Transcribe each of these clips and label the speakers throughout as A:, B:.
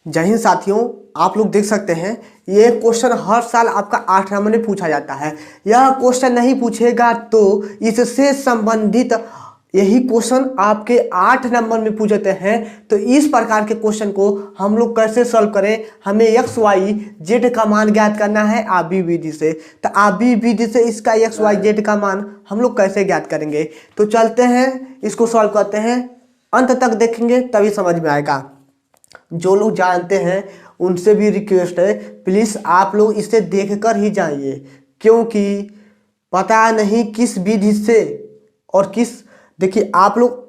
A: जय हिंद साथियों, आप लोग देख सकते हैं ये क्वेश्चन हर साल आपका 8 नंबर में पूछा जाता है। यह क्वेश्चन नहीं पूछेगा तो इससे संबंधित यही क्वेश्चन आपके 8 नंबर में पूछते हैं। तो इस प्रकार के क्वेश्चन को हम लोग कैसे सॉल्व करें, हमें एक्स वाई जेड का मान ज्ञात करना है आबी विधि से। तो आबी विधि से इसका एक्स वाई जेड का मान हम लोग कैसे ज्ञात करेंगे, तो चलते हैं इसको सॉल्व करते हैं। अंत तक देखेंगे तभी समझ में आएगा। जो लोग जानते हैं उनसे भी रिक्वेस्ट है, प्लीज़ आप लोग इसे देखकर ही जाइए, क्योंकि पता नहीं किस विधि से और किस, देखिए आप लोग,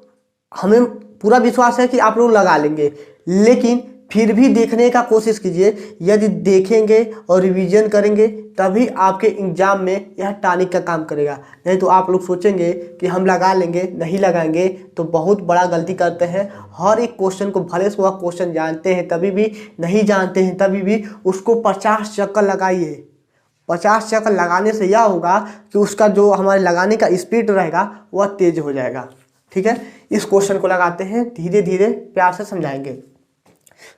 A: हमें पूरा विश्वास है कि आप लोग लगा लेंगे, लेकिन फिर भी देखने का कोशिश कीजिए। यदि देखेंगे और रिवीजन करेंगे तभी आपके एग्जाम में यह टॉनिक का काम करेगा। नहीं तो आप लोग सोचेंगे कि हम लगा लेंगे, नहीं लगाएंगे तो बहुत बड़ा गलती करते हैं। हर एक क्वेश्चन को, भले से वह क्वेश्चन जानते हैं तभी भी, नहीं जानते हैं तभी भी, उसको 50 चक्कर लगाइए। 50 चक्कर लगाने से यह होगा कि उसका जो हमारे लगाने का स्पीड रहेगा वह तेज हो जाएगा। ठीक है, इस क्वेश्चन को लगाते हैं, धीरे धीरे प्यार से समझाएंगे।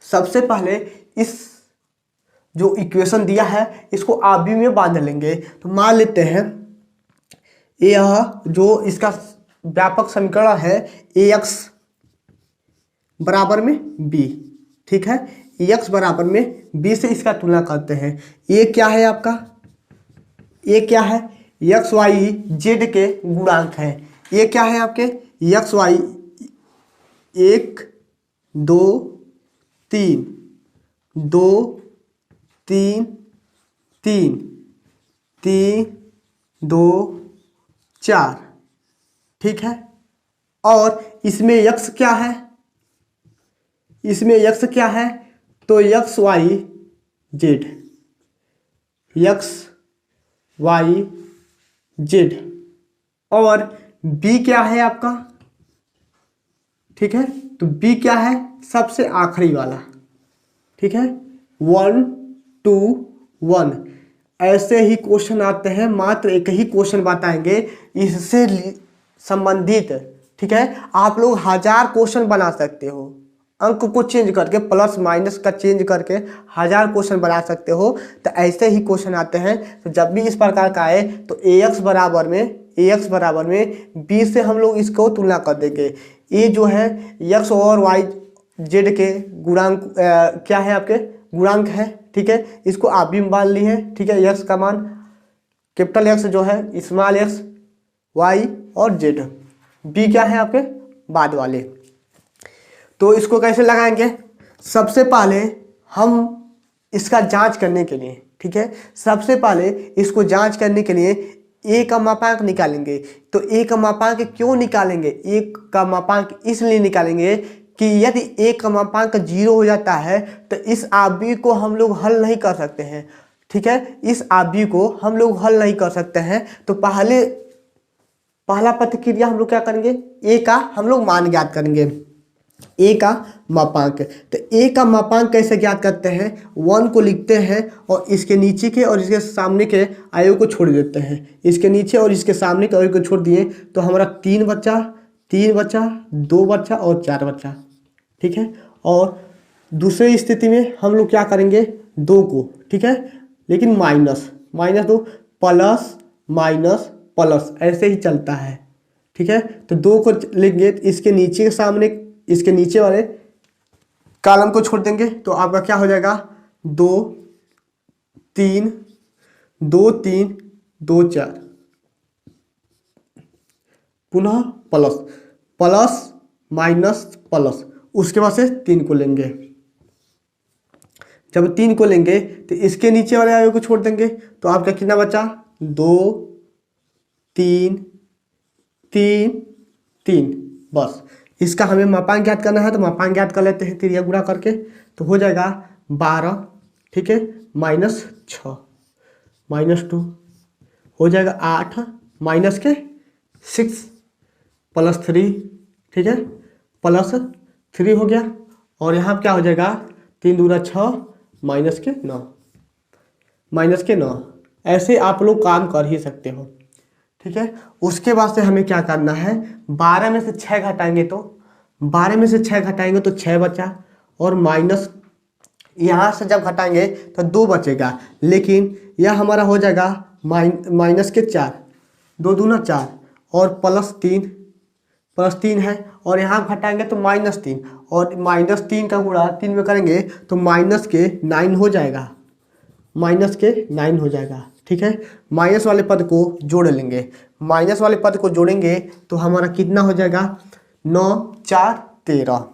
A: सबसे पहले इस जो इक्वेशन दिया है इसको आबी में बांध लेंगे। तो मान लेते हैं यह जो इसका व्यापक समीकरण है ax बराबर में b। ठीक है, x बराबर में b से इसका तुलना करते हैं। ये क्या है आपका, ये क्या है, एक्स वाई जेड के गुणांक है। ये क्या है आपके एक्स वाई 1 2 3 2 3 3 3 2 4। ठीक है, और इसमें यक्स क्या है, इसमें यक्स क्या है, तो x y z, x y z. और बी क्या है आपका, ठीक है, तो बी क्या है, सबसे आखिरी वाला। ठीक है, 1 2 1। ऐसे ही क्वेश्चन आते हैं, मात्र एक ही क्वेश्चन बताएंगे इससे संबंधित। ठीक है, आप लोग 1000 क्वेश्चन बना सकते हो, अंक को चेंज करके, प्लस माइनस का चेंज करके 1000 क्वेश्चन बना सकते हो। तो ऐसे ही क्वेश्चन आते हैं। तो जब भी इस प्रकार का आए तो ax बराबर में b से हम लोग इसको तुलना कर देंगे। ये जो है x और y z के गुणांक क्या है, आपके गुणांक है। ठीक है, इसको आप भी मान ली है। ठीक है, x का मान कैपिटल X जो है, स्मॉल x, y और z, b क्या है आपके बाद वाले। तो इसको कैसे लगाएंगे, सबसे पहले हम इसका जांच करने के लिए, ठीक है, सबसे पहले इसको जांच करने के लिए a का मापांक निकालेंगे। तो a का मापांक क्यों निकालेंगे, a का मापांक इसलिए निकालेंगे कि यदि a का मापांक 0 हो जाता है तो इस आबी को हम लोग हल नहीं कर सकते हैं। ठीक है, इस आबी को हम लोग हल नहीं कर सकते हैं। तो पहला प्रतिक्रिया हम लोग क्या करेंगे, a का हम लोग मान ज्ञात करेंगे, a का मापांक। तो a का मापांक कैसे ज्ञात करते हैं, 1 को लिखते हैं और इसके नीचे के और इसके सामने के आयु को छोड़ देते हैं। इसके नीचे और इसके सामने के आयु को छोड़ दिए तो हमारा 3 बचा, 2 बचा और 4 बचा। ठीक है, और दूसरी स्थिति में हम लोग क्या करेंगे, 2 को, ठीक है, लेकिन माइनस 2, प्लस माइनस प्लस, ऐसे ही चलता है। ठीक है, तो 2 को लेंगे, इसके नीचे के सामने, इसके नीचे वाले कॉलम को छोड़ देंगे तो आपका क्या हो जाएगा, 2 3 2 3 2 4, पुनः प्लस प्लस माइनस प्लस, उसके बाद से 3 को लेंगे। जब 3 को लेंगे तो इसके नीचे वाले आयु को छोड़ देंगे तो आपका कितना बचा, 2 3 3 3, बस। इसका हमें मापांक ज्ञात करना है तो मापांक ज्ञात कर लेते हैं, त्रिया गुणा करके, तो हो जाएगा 12। ठीक है, माइनस 6 माइनस 2 हो जाएगा 8, माइनस के 6 प्लस 3। ठीक है, प्लस 3 हो गया, और यहाँ क्या हो जाएगा, 3 दूना 6 माइनस के 9। ऐसे आप लोग काम कर ही सकते हो। ठीक है, उसके बाद से हमें क्या करना है, 12 में से 6 घटाएंगे तो 12 में से 6 घटाएंगे तो 6 बचा, और माइनस यहाँ से जब घटाएंगे तो 2 बचेगा, लेकिन यह हमारा हो जाएगा माइनस के 4, 2 दूना 4 और प्लस 3 है, और यहाँ घटाएंगे तो -3, और -3 का गुणा 3 में करेंगे तो माइनस के 9 हो जाएगा, माइनस के 9 हो जाएगा। ठीक है, माइनस वाले पद को जोड़ लेंगे, माइनस वाले पद को जोड़ेंगे तो हमारा कितना हो जाएगा 9 4 13,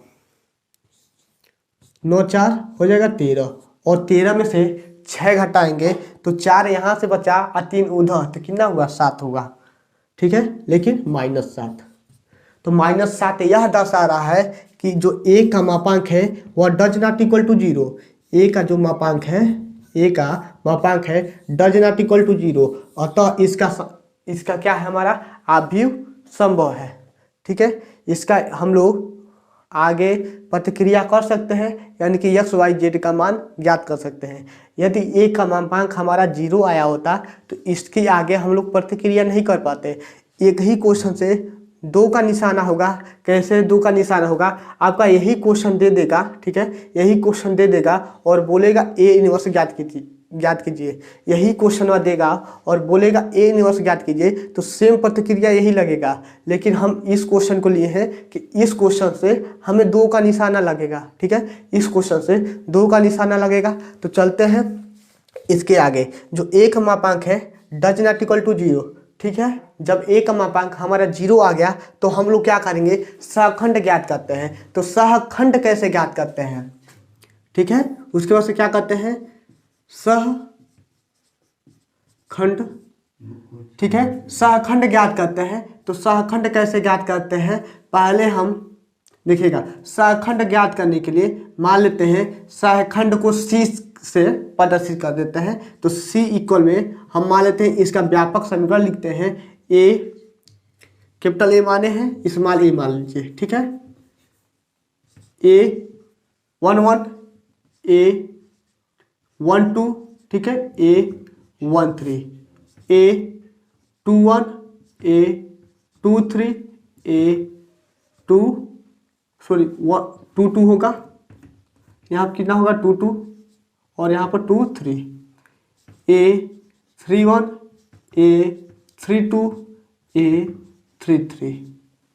A: 9 4 हो जाएगा 13, और 13 में से 6 घटाएंगे तो 4 यहाँ से बचा और 3 उधर, तो कितना हुआ 7 होगा। ठीक है, लेकिन -7, तो -7 यह दर्शा रहा है कि जो a का मापांक है वह does not equal to 0, a का जो मापांक है, a का मापांक है डज नॉट इक्वल टू 0, अतः इसका क्या है हमारा आव्यूह संभव है। ठीक है, इसका हम लोग आगे प्रतिक्रिया कर सकते हैं, यानी कि x y z का मान ज्ञात कर सकते हैं। यदि a का मापांक हमारा 0 आया होता तो इसके आगे हम लोग प्रतिक्रिया नहीं कर पाते। एक ही क्वेश्चन से 2 का निशाना होगा, कैसे 2 का निशाना होगा, आपका यही क्वेश्चन दे देगा। ठीक है, यही क्वेश्चन दे देगा और बोलेगा a इनवर्स ज्ञात कीजिए, यही क्वेश्चन देगा और बोलेगा a इनवर्स ज्ञात कीजिए, तो सेम प्रतिक्रिया यही लगेगा। लेकिन हम इस क्वेश्चन को लिए हैं कि इस क्वेश्चन से हमें 2 का निशाना लगेगा। ठीक है, इस क्वेश्चन से 2 का निशाना लगेगा। तो चलते हैं इसके आगे, जो a का मापांक है डज नॉट इक्वल टू 0। ठीक है, जब a का मापांक हमारा 0 आ गया तो हम लोग क्या करेंगे, सहखंड ज्ञात करते हैं। तो सहखंड कैसे ज्ञात करते हैं, ठीक है, उसके बाद से क्या करते हैं, सहखंड। ठीक है, सहखंड ज्ञात करते हैं। तो सहखंड कैसे ज्ञात करते हैं, पहले हम देखिएगा, सहखंड ज्ञात करने के लिए मान लेते हैं सहखंड को C से प्रदर्शित कर देते हैं। तो C इक्वल में हम मान लेते हैं इसका व्यापक समीकरण लिखते हैं, A कैपिटल A माने हैं, स्मॉल a मान लीजिए। ठीक है, A11 A12, ठीक है, A13 A21 A23 A22 होगा, यहाँ कितना होगा 22 और यहाँ पर 23 A31 A32 A33।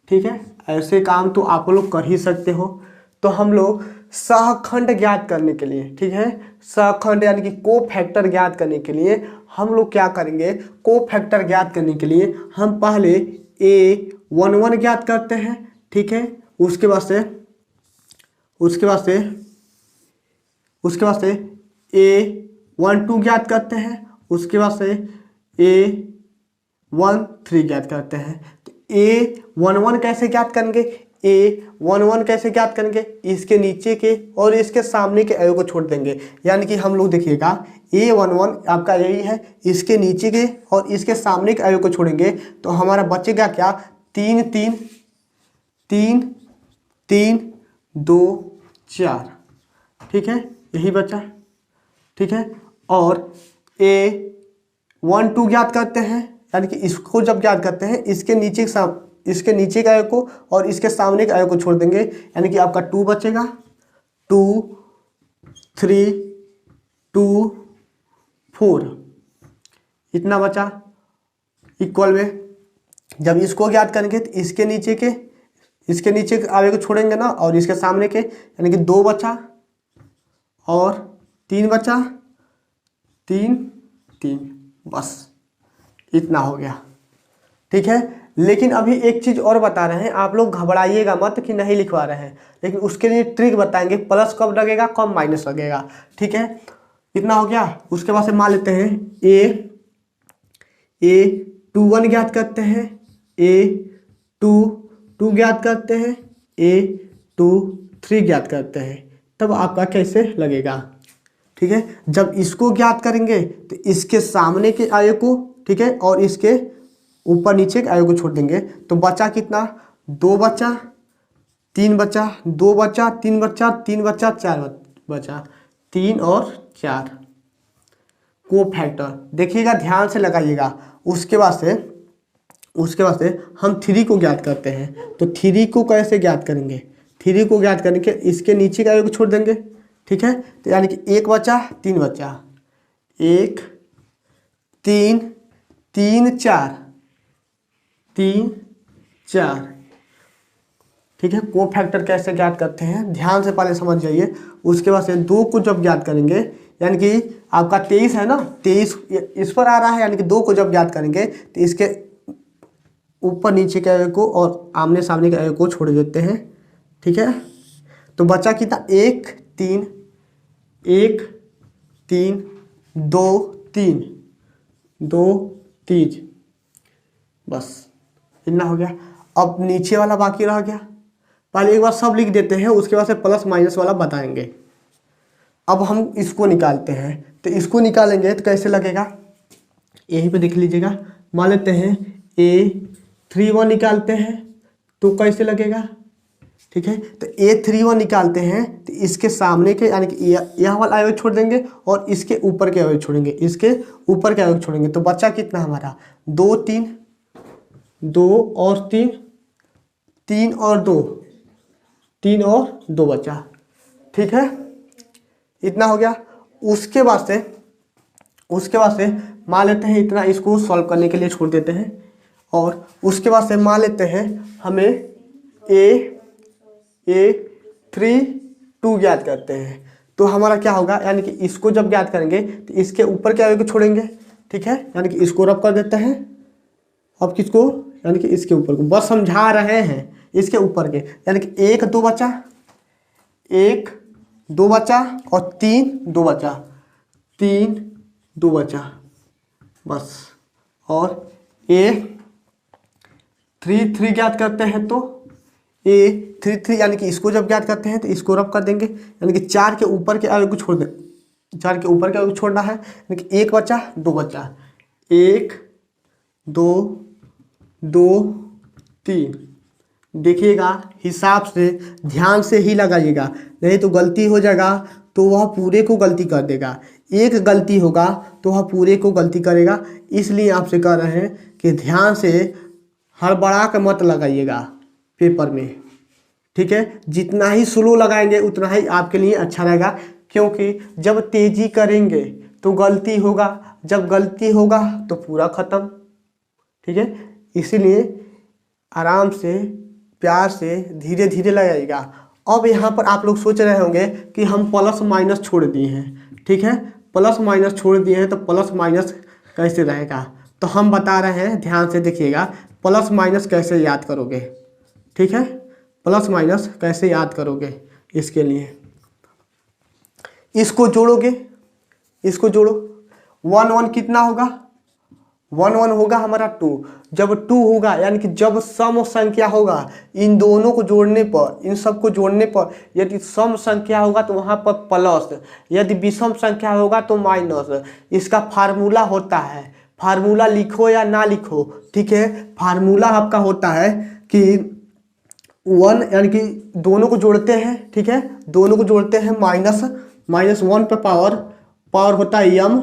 A: ठीक है, ऐसे काम तो आप लोग कर ही सकते हो। तो हम लोग सहखंड ज्ञात करने के लिए, ठीक है, सहखंड यानी कि को फैक्टर ज्ञात करने के लिए हम लोग क्या करेंगे, को फैक्टर ज्ञात करने के लिए हम पहले A11 ज्ञात करते हैं। ठीक है, उसके बाद से A12 ज्ञात करते हैं, उसके बाद से A13 ज्ञात करते हैं। तो A11 कैसे ज्ञात करेंगे, A11 कैसे ज्ञात करेंगे, इसके नीचे के और इसके सामने के अवयव को छोड़ देंगे। यानी कि हम लोग देखिएगा A11 आपका यही है, इसके नीचे के और इसके सामने के अवयव को छोड़ेंगे तो हमारा बचेगा क्या, 3 3 3 3 2 4। ठीक है, यही बचा। ठीक है, और A12 ज्ञात करते हैं, यानी कि इसको जब ज्ञात करते हैं इसके नीचे के अवयव को और इसके सामने के अवयव को छोड़ देंगे, यानी कि आपका 2 बचेगा, 2 3 2 4 इतना बचा। इक्वल में जब इसको ज्ञात करेंगे तो इसके नीचे के अवयव को छोड़ेंगे ना, और इसके सामने के, यानी कि 2 बचा और 3 बचा, 3 3, बस इतना हो गया। ठीक है, लेकिन अभी एक चीज़ और बता रहे हैं, आप लोग घबराइएगा मत कि नहीं लिखवा रहे हैं, लेकिन उसके लिए ट्रिक बताएंगे, प्लस कब लगेगा कब माइनस लगेगा। ठीक है, इतना हो गया। उसके बाद से मान लेते हैं A21 ज्ञात करते हैं, A22 ज्ञात करते हैं, A23 ज्ञात करते हैं, तब आपका कैसे लगेगा। ठीक है, जब इसको ज्ञात करेंगे तो इसके सामने के अवयव को, ठीक है, और इसके ऊपर नीचे के अवयव को छोड़ देंगे तो बचा कितना, 2 बचा, 3 बचा, 2 बचा, 3 बचा, 3 बचा, 4 बचा, 3 और 4 को फैक्टर देखिएगा, ध्यान से लगाइएगा। उसके बाद से हम 3 को ज्ञात करते हैं। तो 3 को कैसे ज्ञात करेंगे, 3 को ज्ञात करने के इसके नीचे के अवयव को छोड़ देंगे, ठीक है, तो यानी कि 1 बचा 3 बचा, 1 3 3 4 3 4। ठीक है, को फैक्टर कैसे ज्ञात करते हैं ध्यान से पहले समझ जाइए। उसके बाद से 2 को जब ज्ञात करेंगे, यानी कि आपका 23 है ना, 23 इस पर आ रहा है, यानी कि 2 को जब ज्ञात करेंगे तो इसके ऊपर नीचे के अवयव को और आमने सामने के अवयव को छोड़ देते हैं। ठीक है, तो बचा कितना, 1 3 1 3 2 3 2 3, बस इतना हो गया। अब नीचे वाला बाकी रह गया, पहले एक बार सब लिख देते हैं, उसके बाद से प्लस माइनस वाला बताएंगे। अब हम इसको निकालते हैं, तो इसको निकालेंगे तो कैसे लगेगा, यहीं पे देख लीजिएगा। मान लेते हैं A31 निकालते हैं तो कैसे लगेगा। ठीक है, तो A31 निकालते हैं तो इसके सामने के यानी कि यह वाला अवयव छोड़ देंगे और इसके ऊपर के अवयव छोड़ेंगे, इसके ऊपर के अवयव छोड़ेंगे। तो बचा कितना हमारा 2 3 2 और 3 3 और 2 3 और 2 बचा। ठीक है, इतना हो गया। उसके बाद से मान लेते हैं इतना, इसको सॉल्व करने के लिए छोड़ देते हैं। और उसके बाद से मान लेते हैं हमें A32 ज्ञात करते हैं। तो हमारा क्या होगा, यानी कि इसको जब ज्ञात करेंगे तो इसके ऊपर के अवयव को छोड़ेंगे। ठीक है, यानी कि इसको रब कर देते हैं। अब किसको, यानी कि इसके ऊपर को, बस समझा रहे हैं इसके ऊपर के, यानी कि 1 2 बचा, 1 2 बचा और 3 2 बचा, 3 2 बचा बस। और A33 ज्ञात करते हैं, तो A33 यानी कि इसको जब ज्ञात करते हैं तो इसको रब कर देंगे, यानी कि 4 के ऊपर के अवयव को छोड़ दें, 4 के ऊपर के अवयव को छोड़ना है, यानी कि 1 बचा 2 बचा, 1 2 2 3। देखिएगा हिसाब से ध्यान से ही लगाइएगा, नहीं तो गलती हो जाएगा तो वह पूरे को गलती कर देगा, एक गलती होगा तो वह पूरे को गलती करेगा। इसलिए आपसे कह रहे हैं कि ध्यान से हड़बड़ा कर मत लगाइएगा पेपर में। ठीक है, जितना ही स्लो लगाएंगे उतना ही आपके लिए अच्छा रहेगा, क्योंकि जब तेजी करेंगे तो गलती होगा, जब गलती होगा तो पूरा खत्म। ठीक है, इसीलिए आराम से प्यार से धीरे धीरे लगाइएगा। अब यहाँ पर आप लोग सोच रहे होंगे कि हम प्लस माइनस छोड़ दिए हैं। ठीक है, प्लस माइनस छोड़ दिए हैं तो प्लस माइनस कैसे रहेगा, तो हम बता रहे हैं, ध्यान से देखिएगा। प्लस माइनस कैसे याद करोगे, ठीक है, प्लस माइनस कैसे याद करोगे, इसके लिए इसको जोड़ोगे, इसको जोड़ो, 1 1 कितना होगा, 1 1 होगा हमारा 2। जब 2 होगा यानी कि जब सम संख्या होगा, इन दोनों को जोड़ने पर, इन सब को जोड़ने पर यदि सम संख्या होगा तो वहाँ पर प्लस, यदि विषम संख्या होगा तो माइनस। इसका फार्मूला होता है, फार्मूला लिखो या ना लिखो, ठीक है, फार्मूला आपका होता है कि 1 यानी कि दोनों को जोड़ते हैं, ठीक है, दोनों को जोड़ते हैं -1 पे पावर होता है m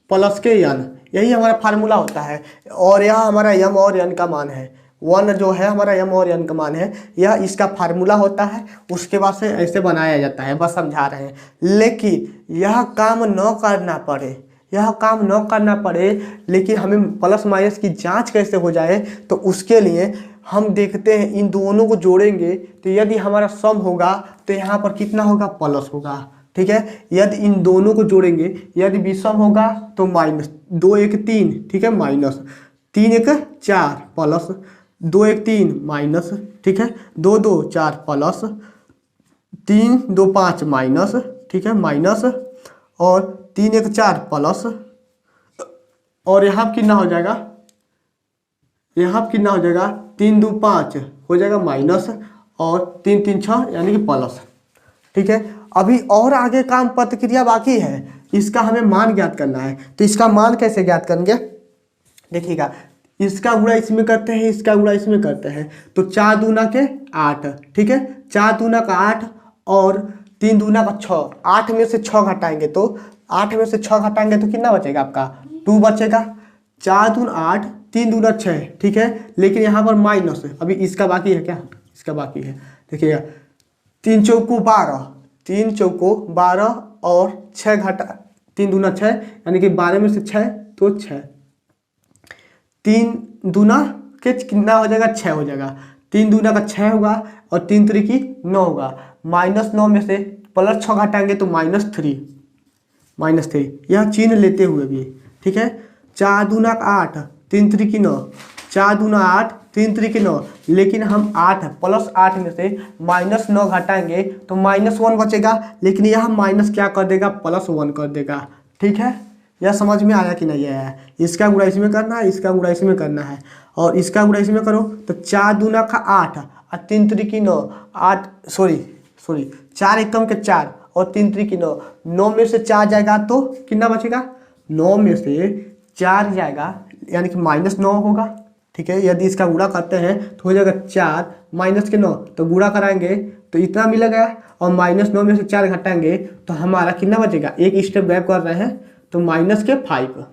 A: प्लस के n, यही हमारा फार्मूला होता है। और यह हमारा m और n का मान है, 1 जो है हमारा m और n का मान है, यह इसका फार्मूला होता है। उसके बाद से ऐसे बनाया जाता है, बस समझा रहे हैं। लेकिन यह काम न करना पड़े, यह काम न करना पड़े, लेकिन हमें प्लस माइनस की जांच कैसे हो जाए, तो उसके लिए हम देखते हैं इन दोनों को जोड़ेंगे तो यदि हमारा सम होगा तो यहाँ पर कितना होगा, प्लस होगा। ठीक है, यदि इन दोनों को जोड़ेंगे, यदि विषम होगा तो माइनस, 2 1 3, ठीक है, माइनस 3 1 4 प्लस 2 1 3 माइनस, ठीक है, 2 2 4 प्लस 3 2 5 माइनस, ठीक है, माइनस और 3 1 4 प्लस, और यहाँ कितना हो जाएगा, यहाँ कितना हो जाएगा, 3 2 5 हो जाएगा माइनस और 3 3 6 यानी कि प्लस। ठीक है, अभी और आगे काम प्रतिक्रिया बाकी है, इसका हमें मान ज्ञात करना है। तो इसका मान कैसे ज्ञात करेंगे, देखिएगा, इसका गुणा इसमें करते हैं, इसका गुणा इसमें करते हैं, तो 4 दूना के 8, ठीक है, 4 दूना का 8 और 3 दूना का 6, 8 में से 6 घटाएंगे तो 8 में से 6 घटाएंगे तो कितना बचेगा आपका, 2 बचेगा। 4 दून 8, 3 दूना 6, ठीक है, लेकिन यहाँ पर माइनस है, अभी इसका बाकी है क्या, इसका बाकी है, देखिएगा, 3 चौको 12, 3 चौको 12 और 6 घटा 3 दूना 6 यानी कि 12 में से 6 तो 6, 3 दूना के कितना हो जाएगा 6 हो जाएगा, 3 दूना का 6 होगा और 3 त्रिकी 9 होगा, -9 में से +6 घटाएंगे तो -3 यह चिन्ह लेते हुए भी, ठीक है। 4 दूना 8 3 त्रिकी 9, 4 दूना 8 3 त्रिकी 9, लेकिन हम 8 +8 में से -9 घटाएंगे तो -1 बचेगा, लेकिन यह माइनस क्या कर देगा +1 कर देगा, ठीक है। यह समझ में आया कि नहीं आया? इसका गुणा इसमें करना है, इसका गुणा इसमें करना है और इसका गुणा इसमें करो तो 4 दूना का 8 और 3 त्रिकी 9, 8 सॉरी 4 एकम के 4 और 3 त्रिकी 9, 9 में से 4 जाएगा तो कितना बचेगा, 9 में से 4 जाएगा यानी कि -9 होगा, ठीक है। यदि इसका गुणा करते हैं तो हो जाएगा 4 माइनस के 9, तो गुणा कराएंगे तो इतना मिलेगा और -9 में से 4 घटाएंगे तो हमारा कितना बचेगा, एक स्टेप गैप कर रहे हैं तो -5,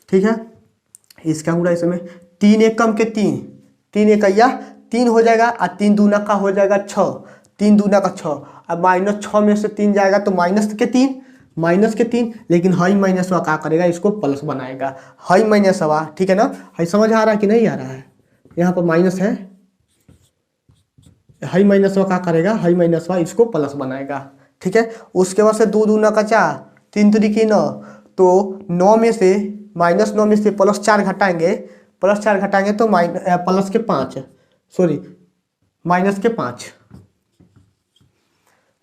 A: ठीक है। इसका गुणा इसमें 3 एकम के 3, 3 एकया 3 हो जाएगा और 3 दूना का हो जाएगा 6, 3 दूना का 6 अब -6 में से 3 जाएगा तो -3, लेकिन हाई माइनसवा क्या करेगा, इसको प्लस बनाएगा, हाई माइनसवा, ठीक है ना। हाई समझ आ रहा है कि नहीं आ रहा है? यहाँ पर माइनस है, हाई माइनसवा क्या करेगा, हाई माइनसवा इसको प्लस बनाएगा, ठीक है। उसके बाद से 2 दूना का 4 3 त्रिकी 9, तो 9 में से -9 में से +4 घटाएंगे तो -5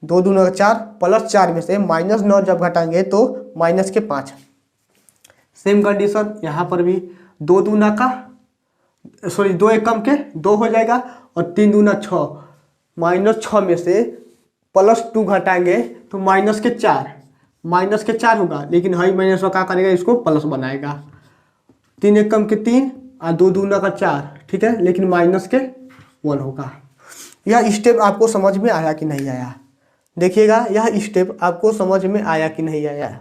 A: 2 दूना का 4 +4 में से -9 जब घटाएंगे तो -5। सेम कंडीशन यहाँ पर भी 2 एकम के 2 हो जाएगा और 3 दूना 6, -6 में से +2 घटाएंगे तो -4 होगा, लेकिन हाई माइनस क्या करेगा, इसको प्लस बनाएगा, 3 एकम के 3 और 2 दूना का 4, ठीक है, लेकिन -1 होगा। यह स्टेप आपको समझ में आया कि नहीं आया? देखिएगा यह स्टेप आपको समझ में आया कि नहीं आया?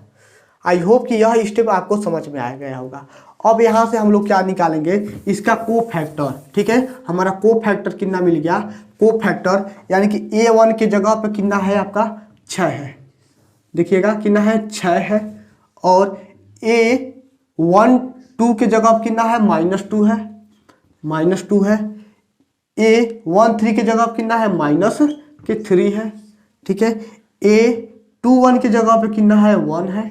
A: आई होप कि यह स्टेप आपको समझ में आ गया होगा। अब यहाँ से हम लोग क्या निकालेंगे, इसका कोफैक्टर, ठीक है। हमारा कोफैक्टर कितना मिल गया, कोफैक्टर यानी कि A1 की जगह पे कितना है आपका 6 है, देखिएगा कितना है 6 है, और A12 की जगह पे कितना है -2 है, A13 की जगह पे कितना है -3 है, ठीक है। A21 की जगह पे कितना है 1 है,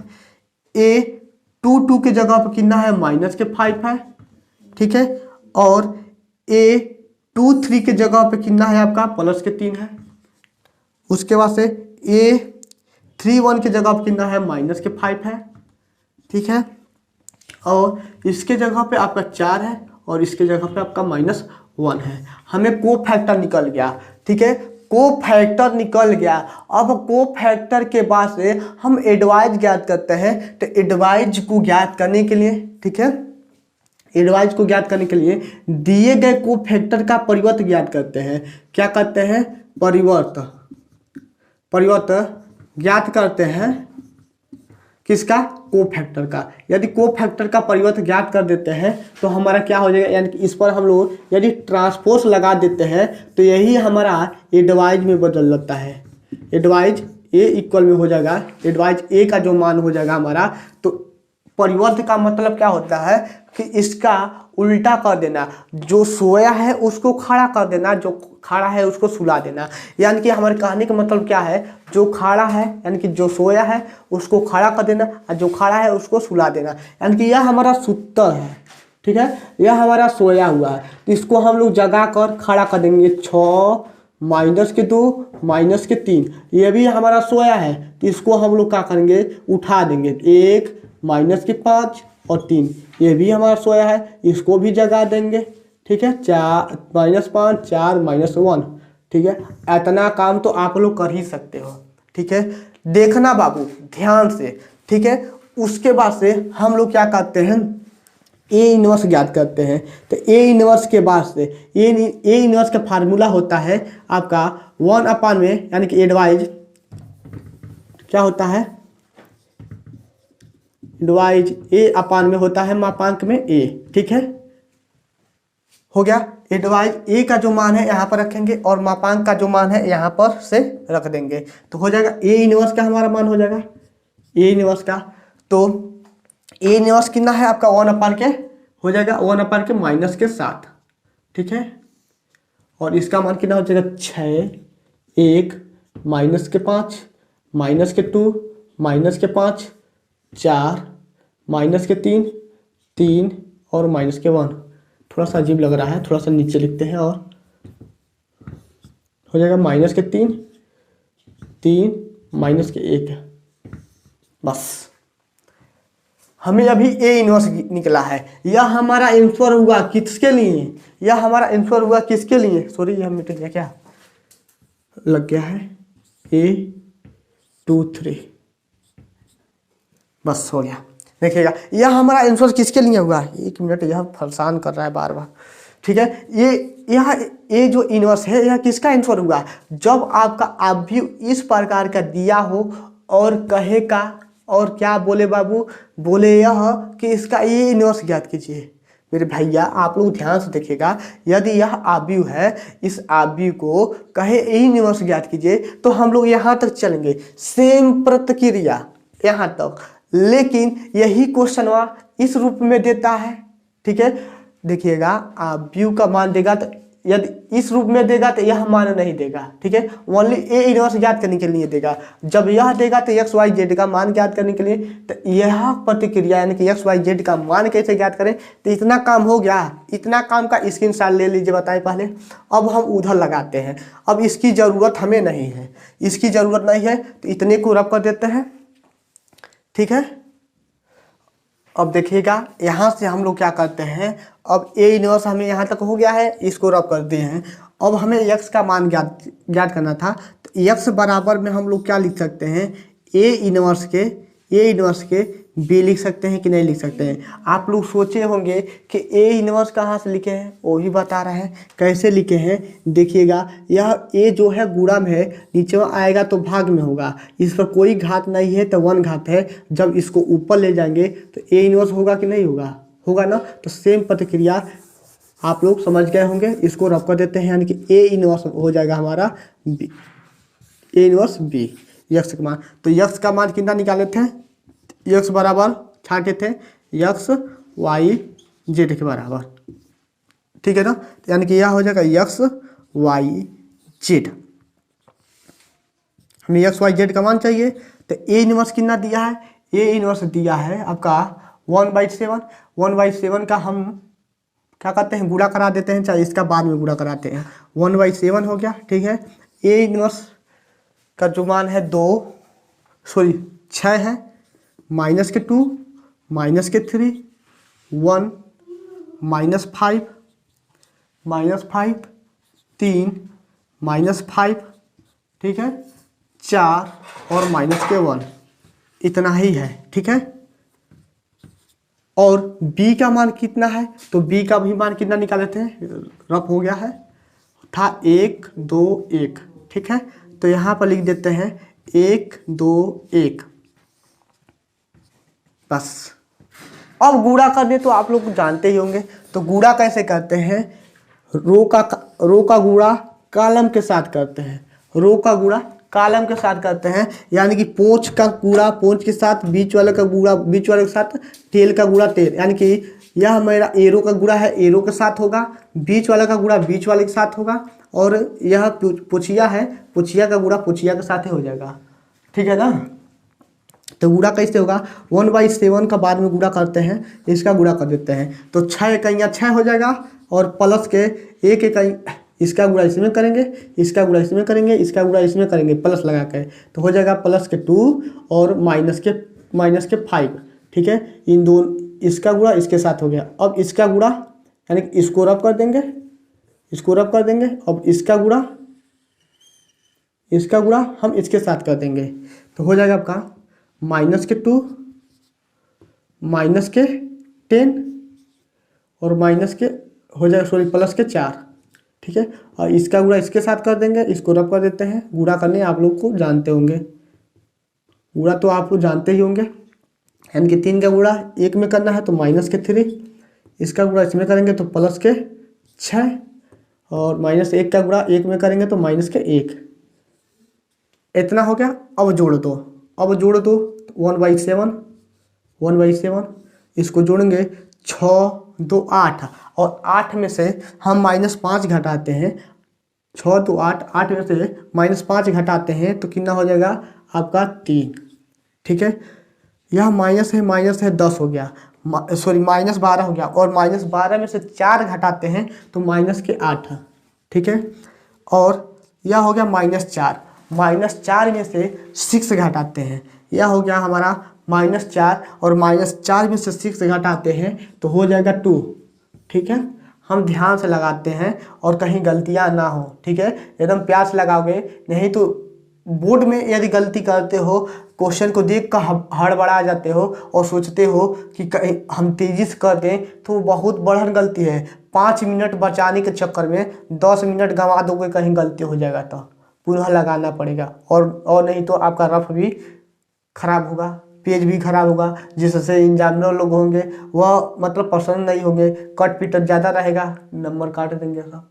A: A22 की जगह पे कितना है -5 है, ठीक है, और A23 की जगह पे कितना है आपका +3 है। उसके बाद से A31 की जगह पे कितना है -5 है, ठीक है, और इसके जगह पे आपका 4 है और इसके जगह पे आपका -1 है। हमें कोफैक्टर निकल गया, ठीक है, कोफैक्टर निकल गया। अब कोफैक्टर के बाद से हम एडवाइज ज्ञात करते हैं, तो एडवाइज को ज्ञात करने के लिए, ठीक है, एडवाइज को ज्ञात करने के लिए दिए गए कोफैक्टर का परिवर्त ज्ञात करते हैं। क्या करते हैं, परिवर्त ज्ञात करते हैं, किसका, कोफैक्टर का। यदि कोफैक्टर का परिवर्त ज्ञात कर देते हैं तो हमारा क्या हो जाएगा, यानी कि इस पर हम लोग यदि ट्रांसपोज लगा देते हैं तो यही हमारा एडवाइज में बदल जाता है। एडवाइज A इक्वल में हो जाएगा, एडवाइज A का जो मान हो जाएगा हमारा, तो परिवर्त का मतलब क्या होता है कि इसका उल्टा कर देना, जो सोया है उसको खड़ा कर देना, जो खड़ा है उसको सुला देना। यानी कि हमारे कहने का मतलब क्या है, जो खड़ा है यानी कि जो सोया है उसको खड़ा कर देना और जो खड़ा है उसको सुला देना, यानी कि यह हमारा सूत्र है, ठीक है। यह हमारा सोया हुआ है तो इसको हम लोग जगा कर खड़ा कर देंगे, 6 -2 -3, ये भी हमारा सोया है तो इसको हम लोग क्या करेंगे, उठा देंगे, 1 -5 और 3, ये भी हमारा सोया है, इसको भी जगा देंगे, ठीक है, 4 -5 4 -1, ठीक है। इतना काम तो आप लोग कर ही सकते हो, ठीक है। देखना बाबू ध्यान से, ठीक है। उसके बाद से हम लोग क्या करते हैं, ए इनवर्स ज्ञात करते हैं। तो ए इनवर्स के बाद से ए इनवर्स का फार्मूला होता है आपका 1 में, यानी कि एडवाइज क्या होता है, एडवाइज A में होता है मापांक में A, ठीक है, हो गया। ए डिवाइड ए का जो मान है यहाँ पर रखेंगे और मापांक का जो मान है यहाँ पर से रख देंगे, तो हो जाएगा ए इनवर्स का हमारा मान हो जाएगा ए इनवर्स का। तो ए इनवर्स कितना है आपका 1/के हो जाएगा 1/के -7, ठीक है। और इसका मान कितना हो जाएगा 6, 1 -5 -2 -5 4 -3 3 और -1। थोड़ा सा अजीब लग रहा है, थोड़ा सा नीचे लिखते हैं और हो जाएगा -3 3 -1। बस हमें अभी ए इनवर्स निकला है। यह हमारा आंसर हुआ किसके लिए, यह हमारा आंसर हुआ किसके लिए, सॉरी यह मिट गया, क्या लग गया है A23। बस हो गया। देखिएगा यह हमारा आंसर किसके लिए हुआ, 1 मिनट, यह परेशान कर रहा है बार बार, ठीक है। ये जो इनवर्स है यह किसका आंसर हुआ, जब आपका आव्यूह इस प्रकार का दिया हो और कहेगा और क्या बोले बाबू, बोले यह कि इसका ये इनवर्स ज्ञात कीजिए। मेरे भैया आप लोग ध्यान से देखिएगा, यदि यह आव्यूह है, इस आव्यूह को कहे यही इनवर्स ज्ञात कीजिए, तो हम लोग यहाँ तक चलेंगे, सेम प्रतिक्रिया यहाँ तक, लेकिन यही क्वेश्चन इस रूप में देता है, ठीक है। देखिएगा आव्यूह का मान देगा तो यदि इस रूप में देगा तो यह मान नहीं देगा, ठीक है, ओनली ए इनवर्स ज्ञात करने के लिए देगा। जब यह देगा तो एक्स वाई जेड का मान ज्ञात करने के लिए, तो यह प्रतिक्रिया यानी कि एक्स वाई जेड का मान कैसे ज्ञात करें, तो इतना काम हो गया। इतना काम का स्क्रीनशॉट ले लीजिए, बताए पहले। अब हम उधर लगाते हैं, अब इसकी ज़रूरत हमें नहीं है, इसकी ज़रूरत नहीं है, तो इतने को रब कर देते हैं, ठीक है। अब देखिएगा यहाँ से हम लोग क्या करते हैं, अब ए इनवर्स हमें यहाँ तक हो गया है, इसको रब कर दिए हैं। अब हमें एक्स का मान ज्ञात करना था, तो एक्स बराबर में हम लोग क्या लिख सकते हैं, ए इनवर्स के बी लिख सकते हैं कि नहीं लिख सकते हैं। आप लोग सोचे होंगे कि ए इनवर्स कहाँ से लिखे हैं, वो भी बता रहे हैं कैसे लिखे हैं। देखिएगा यह ए जो है गुणा में है, नीचे आएगा तो भाग में होगा, इस पर कोई घात नहीं है तो 1 घात है। जब इसको ऊपर ले जाएंगे तो ए इनवर्स होगा कि नहीं होगा, होगा ना। तो सेम प्रतिक्रिया आप लोग समझ गए होंगे, इसको रब कर देते हैं, यानी कि ए इनवर्स हो जाएगा हमारा b, a inverse b x का मान। तो यक्स का मान कितना निकाले थे, यक्स बराबर छाटे थे यक्स वाई जेड के बराबर, ठीक है ना। यानी कि यह हो जाएगा यक्स वाई जेड, हमें यक्स वाई जेड का मान चाहिए। तो ए इनवर्स कितना दिया है, ए इनवर्स दिया है आपका 1/7। 1/7 का हम क्या करते हैं, गुणा करा देते हैं, चाहे इसका बाद में गुणा कराते हैं। 1/7 हो गया, ठीक है। ए इनवर्स का जो मान है 6 है, -2 -3 1 -5 3 -5, ठीक है, 4 और -1, इतना ही है, ठीक है। और b का मान कितना है, तो b का भी मान कितना निकाले थे, रफ हो गया है, था 1 2 1, ठीक है। तो यहाँ पर लिख देते हैं 1 2 1, बस। अब गुणा करने तो आप लोग जानते ही होंगे, तो गुणा कैसे करते हैं, रो का गुणा कॉलम के साथ करते हैं, रो का गुणा कॉलम के साथ करते हैं, यानी कि पोंच का गुणा पोंच के साथ, बीच वाले का गुणा बीच वाले के साथ, टेल का गुणा टेल, यानी कि यह मेरा एरो का गुणा है, एरो के साथ होगा, बीच वाले का गुणा बीच वाले के साथ होगा, और यह पुछिया है, पुछिया का गुणा पुछिया के साथ ही हो जाएगा, ठीक है ना। तो गुणा कैसे होगा, 1/7 का बाद में गुणा करते हैं, इसका गुणा कर देते हैं, तो 6 इकाइयाँ 6 हो जाएगा, और प्लस के 1 इकाई, इसका गुणा इसमें करेंगे, इसका गुणा इसमें करेंगे, इसका गुणा इसमें करेंगे, प्लस लगा के, तो हो जाएगा +2 और -5, ठीक है। इन दोनों, इसका गुणा इसके साथ हो गया। अब इसका गुणा यानी कि इसको रब कर देंगे, इसको रब कर देंगे। अब इसका गुणा हम इसके साथ कर देंगे, तो हो जाएगा आपका -2 -10 और हो जाएगा +4, ठीक है। और इसका गुणा इसके साथ कर देंगे, इसको रब कर देते हैं। गुणा करने आप लोग को जानते होंगे, गुणा तो आप लोग जानते ही होंगे, यानी कि 3 का गुणा 1 में करना है तो -3, इसका गुणा इसमें करेंगे तो +3, 6 और -1 का गुणा 1 में करेंगे तो -1, इतना हो गया। अब जोड़ दो, 1/7, 1/7 इसको जोड़ेंगे, 6 2 8 और 8 में से हम -5 घटाते हैं, 6 2 8, 8 में से -5 घटाते हैं तो कितना हो जाएगा आपका 3। ठीक है, यह माइनस है 10 हो गया, सॉरी -12 हो गया, और -12 में से 4 घटाते हैं तो -8। ठीक है, और यह हो गया -4, -4 में से 6 घटाते हैं, यह हो गया हमारा -4, और -4 में से 6 घटाते हैं तो हो जाएगा 2। ठीक है, हम ध्यान से लगाते हैं और कहीं गलतियां ना हो। ठीक है, एकदम प्यार से लगाओगे, नहीं तो बोर्ड में यदि गलती करते हो, क्वेश्चन को देख कर हड़बड़ा जाते हो और सोचते हो कि कहीं हम तेजी से कर दें, तो बहुत बड़ा गलती है। 5 मिनट बचाने के चक्कर में 10 मिनट गंवा दोगे, कहीं गलती हो जाएगा तो पुनः लगाना पड़ेगा, और नहीं तो आपका रफ भी खराब होगा, पेज भी खराब होगा, जिससे एग्जामिनर लोग होंगे वह मतलब पसंद नहीं होंगे, कट पीट ज़्यादा रहेगा, नंबर काट देंगे, सब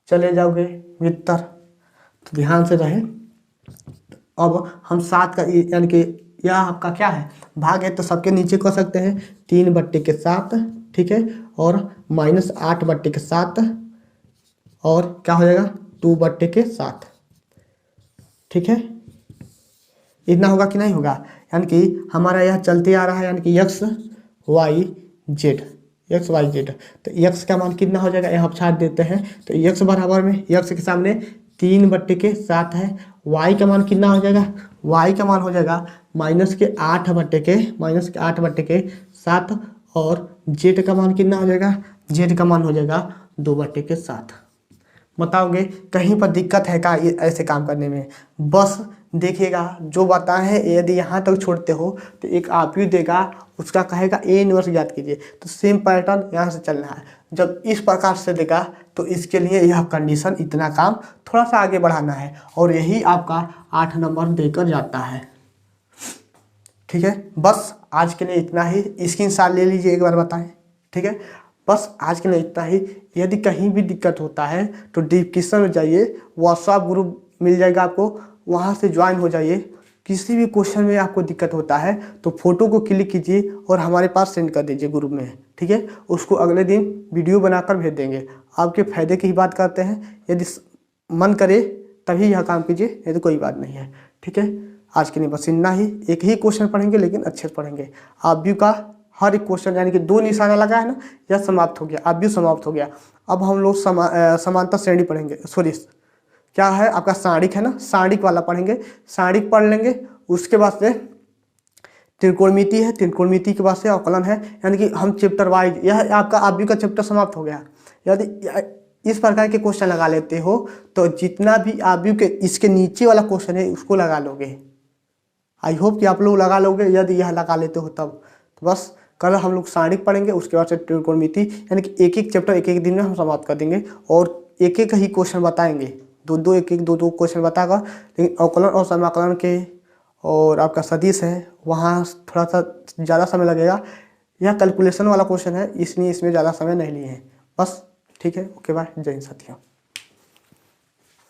A: चले जाओगे भीतर। तो ध्यान से रहे। अब हम 7 का यानी कि यह आपका क्या है, भाग है, तो सबके नीचे कर सकते हैं 3/7। ठीक है, और -8/7, और क्या हो जाएगा 2/7। ठीक है, इतना होगा कि नहीं होगा, यानी कि हमारा यह चलते आ रहा है, यानी कि x y z, तो x का मान कितना हो जाएगा, यहाँ छाट देते हैं, तो x बराबर में x के सामने 3/7 है, y का मान कितना हो जाएगा, y का मान हो जाएगा -8/7, और z का मान कितना हो जाएगा, z का मान हो जाएगा 2/7। बताओगे कहीं पर दिक्कत है क्या ऐसे काम करने में? बस देखिएगा, जो बताए हैं यदि यहाँ तक छोड़ते हो तो एक आप ही देगा, उसका कहेगा A इनवर्स याद कीजिए, तो सेम पैटर्न यहाँ से चलना है। जब इस प्रकार से देगा तो इसके लिए यह कंडीशन, इतना काम थोड़ा सा आगे बढ़ाना है, और यही आपका 8 नंबर देकर जाता है। ठीक है, बस आज के लिए इतना ही, स्क्रीनशॉट ले लीजिए, एक बार बताएं। ठीक है, बस आज के लिए इतना ही। यदि कहीं भी दिक्कत होता है तो डिस्क्रिप्शन में जाइए, व्हाट्सएप ग्रुप मिल जाएगा आपको, वहाँ से ज्वाइन हो जाइए। किसी भी क्वेश्चन में आपको दिक्कत होता है तो फोटो को क्लिक कीजिए और हमारे पास सेंड कर दीजिए ग्रुप में। ठीक है, उसको अगले दिन वीडियो बनाकर भेज देंगे। आपके फायदे की ही बात करते हैं, यदि मन करे तभी यह काम कीजिए, नहीं तो कोई बात नहीं है। ठीक है, आज के लिए बस इतना ही। एक ही क्वेश्चन पढ़ेंगे लेकिन अच्छे से पढ़ेंगे। आप व्यू का हर एक क्वेश्चन, यानी कि 2 निशाना लगा है ना, यह समाप्त हो गया, अब भी समाप्त हो गया। अब हम लोग समांतर श्रेणी पढ़ेंगे, सॉरी क्या है आपका सारणिक है ना, सारणिक वाला पढ़ेंगे। सारणिक पढ़ लेंगे, उसके बाद से त्रिकोणमिति है, त्रिकोणमिति के बाद से अवकलन है, यानी कि हम चैप्टर वाइज, यह आपका आप का चैप्टर समाप्त हो गया। यदि इस प्रकार के क्वेश्चन लगा लेते हो तो जितना भी आप के इसके नीचे वाला क्वेश्चन है उसको लगा लोगे। आई होप कि आप लोग लगा लोगे, यदि यह लगा लेते हो तब। तो बस कल हम लोग सारणिक पढ़ेंगे, उसके बाद से त्रिकोणमिति, यानी कि एक एक चैप्टर एक एक दिन में हम समाप्त कर देंगे, और एक एक ही क्वेश्चन बताएंगे, दो क्वेश्चन बताएगा। लेकिन अवकलन और समाकलन के और आपका सदिश है, वहाँ थोड़ा सा ज़्यादा समय लगेगा। यह कैलकुलेशन वाला क्वेश्चन है, इसलिए इसमें ज़्यादा समय नहीं लिए हैं। बस ठीक है, ओके बाय, जय हिंद साथियों।